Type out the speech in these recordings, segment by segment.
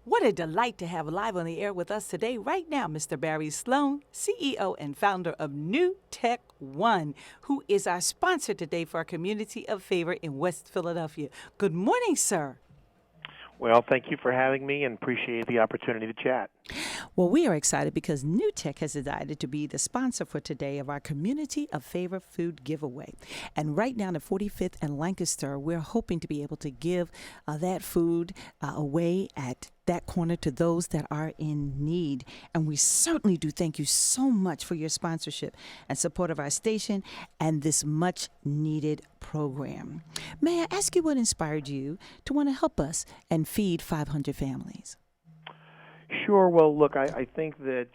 What a delight to have live on the air with us today, right now, Mr. Barry Sloane, CEO and founder of Newtek One, who is our sponsor today for our Community of Favor in West Philadelphia. Good morning, sir. Well, thank you for having me and appreciate the opportunity to chat. Well, we are excited because Newtek has decided to be the sponsor for today of our Community of Favor food giveaway. And right now at 45th and Lancaster, we're hoping to be able to give that food away at that corner to those that are in need. And we certainly do thank you so much for your sponsorship and support of our station and this much needed program. May I ask you what inspired you to want to help us and feed 500 families? Sure. Well, look, I think that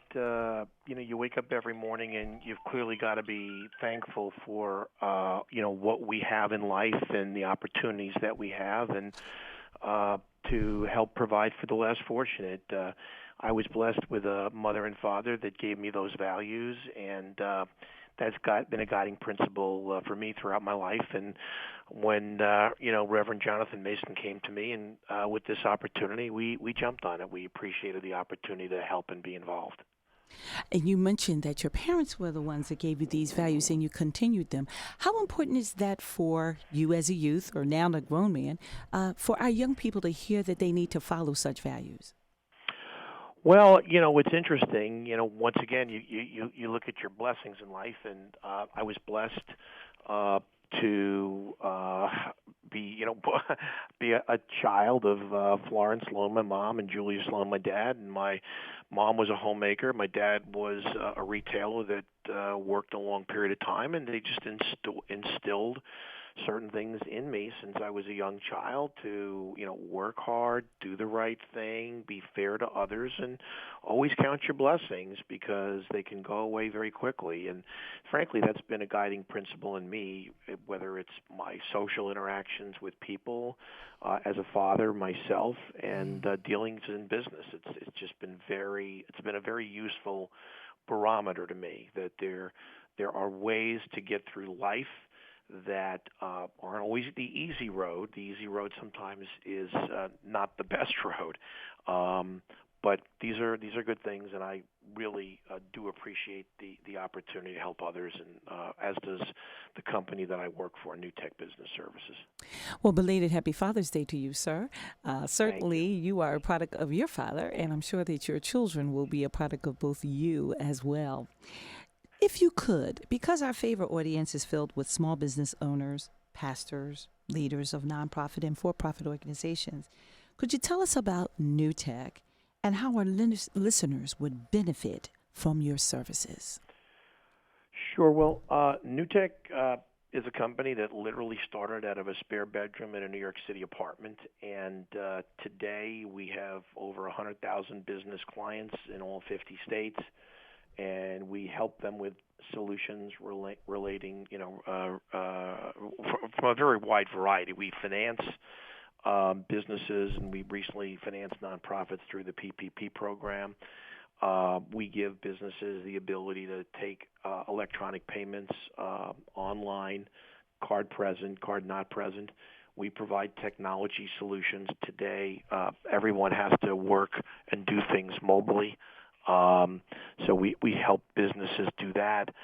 you wake up every morning and you've clearly got to be thankful for what we have in life and the opportunities that we have, and to help provide for the less fortunate. I was blessed with a mother and father that gave me those values, and that's been a guiding principle for me throughout my life. And when Reverend Jonathan Mason came to me and with this opportunity, we jumped on it. We appreciated the opportunity to help and be involved. And you mentioned that your parents were the ones that gave you these values and you continued them. How important is that for you as a youth, or now a grown man, for our young people to hear that they need to follow such values? Well, it's interesting. Once again, you look at your blessings in life, and I was blessed to be be a child of Florence Sloane, my mom, and Julius Sloane, my dad. And my mom was a homemaker. My dad was a retailer that worked a long period of time, and they just instilled certain things in me since I was a young child to, work hard, do the right thing, be fair to others, and always count your blessings because they can go away very quickly. And frankly, that's been a guiding principle in me, whether it's my social interactions with people, as a father myself, and dealings in business. It's just been a very useful barometer to me that there are ways to get through life that aren't always the easy road. The easy road sometimes is not the best road, but these are good things, and I really do appreciate the opportunity to help others, and as does the company that I work for, Newtek Business Services. Well, belated Happy Father's Day to you, sir. Certainly, Thank you are a product of your father, and I'm sure that your children will be a product of both you as well. If you could, because our favorite audience is filled with small business owners, pastors, leaders of nonprofit and for-profit organizations, could you tell us about Newtek and how our listeners would benefit from your services? Sure. Well, Newtek is a company that literally started out of a spare bedroom in a New York City apartment, and today we have over 100,000 business clients in all 50 states. And we help them with solutions relating, from a very wide variety. We finance businesses, and we recently financed nonprofits through the PPP program. We give businesses the ability to take electronic payments online, card present, card not present. We provide technology solutions today. Everyone has to work and do things mobilely. So we help businesses do that.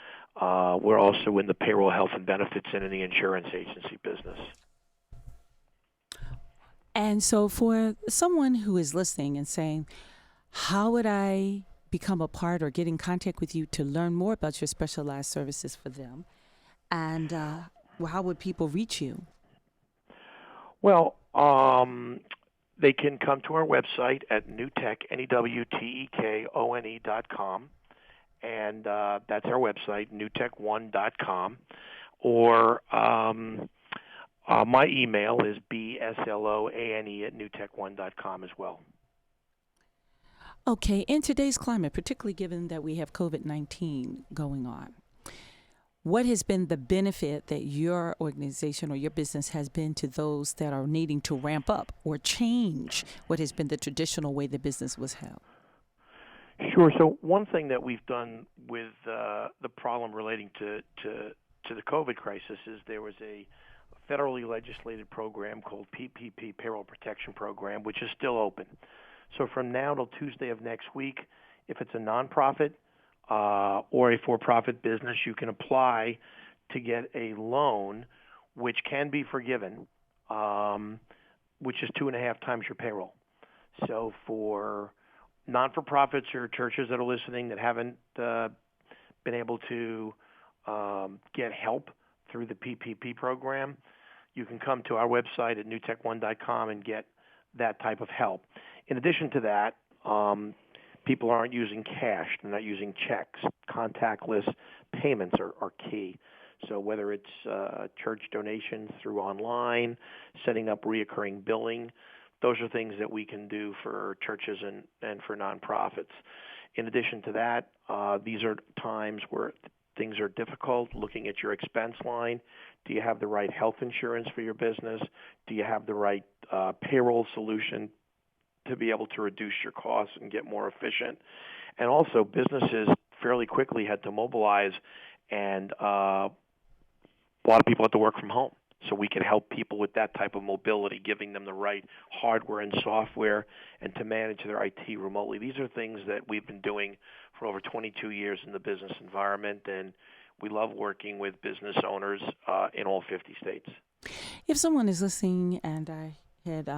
We're also in the payroll, health, and benefits, and in the insurance agency business. And so for someone who is listening and saying, how would I become a part or get in contact with you to learn more about your specialized services for them? And how would people reach you? Well, they can come to our website at Newtek, NEWTEKONE.com, and that's our website, newtekone.com. Or my email is bsloane@newtekone.com as well. Okay, in today's climate, particularly given that we have COVID-19 going on, what has been the benefit that your organization or your business has been to those that are needing to ramp up or change what has been the traditional way the business was held? Sure. So one thing that we've done with the problem relating to the COVID crisis is there was a federally legislated program called PPP Payroll Protection Program, which is still open. So from now till Tuesday of next week, if it's a nonprofit or a for-profit business, you can apply to get a loan, which can be forgiven, which is 2.5 times your payroll. So for non-for-profits or churches that are listening that haven't been able to get help through the PPP program, you can come to our website at newtek1.com and get that type of help. In addition to that, people aren't using cash. They're not using checks. Contactless payments are key. So whether it's church donations through online, setting up reoccurring billing, those are things that we can do for churches and for nonprofits. In addition to that, these are times where things are difficult, looking at your expense line. Do you have the right health insurance for your business? Do you have the right payroll solution to be able to reduce your costs and get more efficient? And also, businesses fairly quickly had to mobilize, and a lot of people had to work from home. So we can help people with that type of mobility, giving them the right hardware and software and to manage their IT remotely. These are things that we've been doing for over 22 years in the business environment, and we love working with business owners in all 50 states. If someone is listening, and I had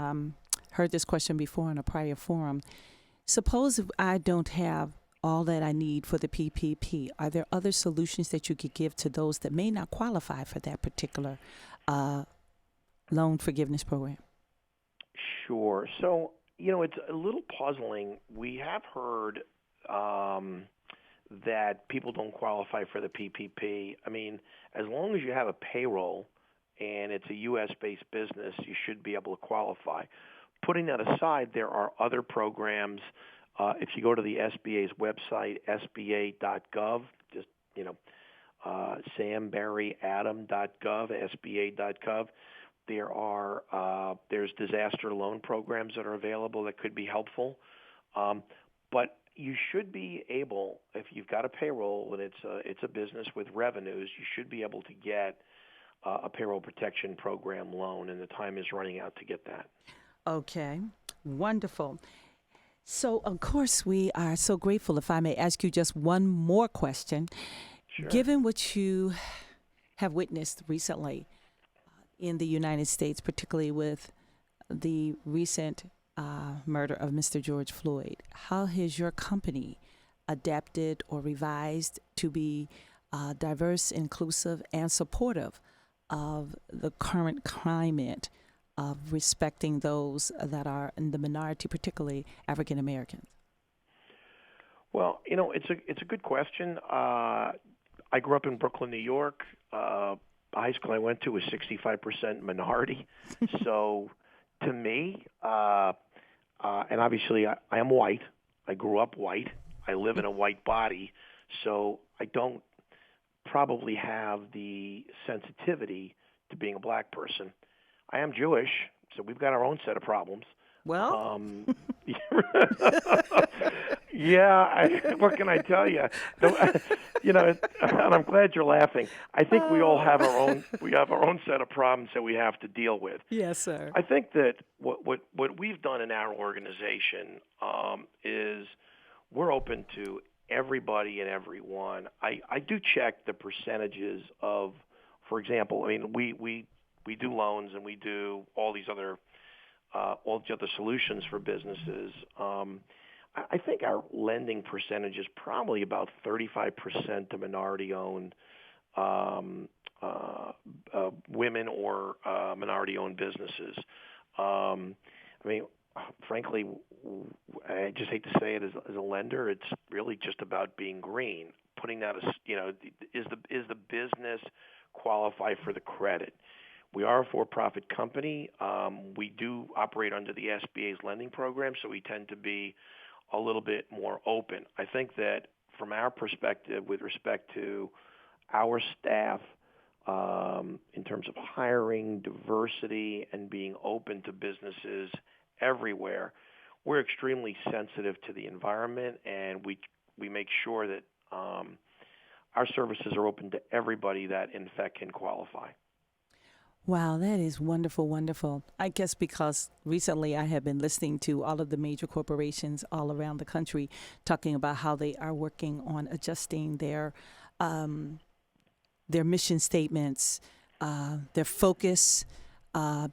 heard this question before in a prior forum, suppose if I don't have all that I need for the PPP, are there other solutions that you could give to those that may not qualify for that particular loan forgiveness program? Sure. So, it's a little puzzling. We have heard that people don't qualify for the PPP. I mean, as long as you have a payroll and it's a U.S.-based business, you should be able to qualify. Putting that aside, there are other programs. If you go to the SBA's website, sba.gov, just, sambarryadam.gov, sba.gov, there's disaster loan programs that are available that could be helpful. But you should be able, if you've got a payroll and it's a business with revenues, you should be able to get a payroll protection program loan, and the time is running out to get that. Okay, wonderful. So, of course, we are so grateful. If I may ask you just one more question. Sure. Given what you have witnessed recently in the United States, particularly with the recent murder of Mr. George Floyd, how has your company adapted or revised to be diverse, inclusive, and supportive of the current climate of respecting those that are in the minority, particularly African Americans? Well, it's a good question. I grew up in Brooklyn, New York. The high school I went to was 65% minority. So to me, and obviously I am white. I grew up white. I live in a white body. So I don't probably have the sensitivity to being a black person. I am Jewish, so we've got our own set of problems. Well, yeah, what can I tell you? And I'm glad you're laughing. I think we all have our own set of problems that we have to deal with. Yes, sir. I think that what we've done in our organization is we're open to everybody and everyone. I do check the percentages of, for example, I mean, we do loans and we do all the other solutions for businesses. I think our lending percentage is probably about 35% to minority-owned women or minority-owned businesses. I mean, frankly, I just hate to say it, as a lender, it's really just about being green. Putting that as, is the business qualify for the credit? We are a for-profit company. We do operate under the SBA's lending program, so we tend to be a little bit more open. I think that from our perspective, with respect to our staff, in terms of hiring, diversity, and being open to businesses everywhere, we're extremely sensitive to the environment, and we make sure that our services are open to everybody that, in fact, can qualify. Wow, that is wonderful, wonderful. I guess because recently I have been listening to all of the major corporations all around the country talking about how they are working on adjusting um, their mission statements, their focus,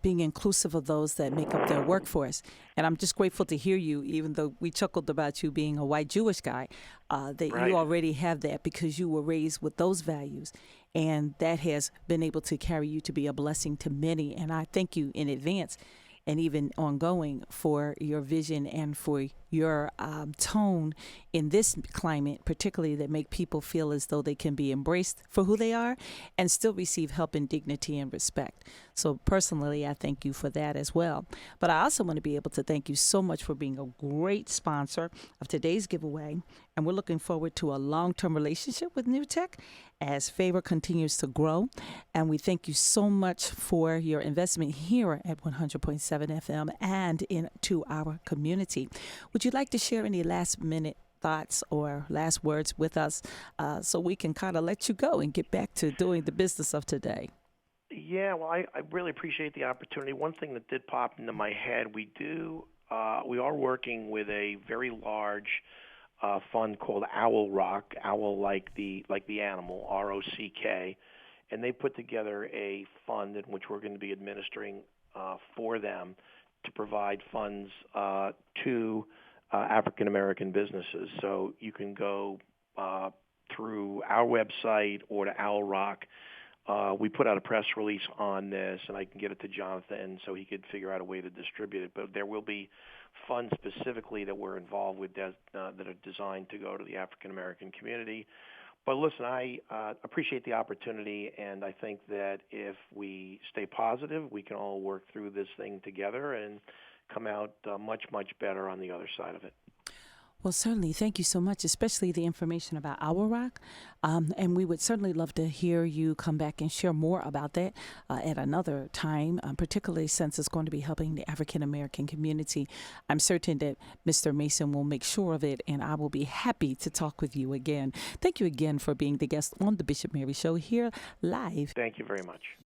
being inclusive of those that make up their workforce. And I'm just grateful to hear you, even though we chuckled about you being a white Jewish guy, that you Right. already have that because you were raised with those values. And that has been able to carry you to be a blessing to many. And I thank you in advance and even ongoing for your vision and for your tone in this climate, particularly that make people feel as though they can be embraced for who they are and still receive help and dignity and respect. So personally, I thank you for that as well. But I also want to be able to thank you so much for being a great sponsor of today's giveaway. And we're looking forward to a long-term relationship with Newtek as Favor continues to grow. And we thank you so much for your investment here at 100.7 FM and into our community. Would you like to share any last-minute thoughts or last words with us so we can kind of let you go and get back to doing the business of today? Yeah, well, I really appreciate the opportunity. One thing that did pop into my head, we are working with a very large fund called Owl Rock, owl like the animal, ROCK, and they put together a fund in which we're going to be administering for them to provide funds to African American businesses. So you can go through our website or to Owl Rock. We put out a press release on this, and I can get it to Jonathan so he could figure out a way to distribute it. But there will be funds specifically that we're involved with that are designed to go to the African American community. But listen, I appreciate the opportunity, and I think that if we stay positive, we can all work through this thing together and come out much, much better on the other side of it. Well, certainly. Thank you so much, especially the information about Owl Rock. And we would certainly love to hear you come back and share more about that at another time, particularly since it's going to be helping the African American community. I'm certain that Mr. Mason will make sure of it, and I will be happy to talk with you again. Thank you again for being the guest on the Bishop Mary Show here live. Thank you very much.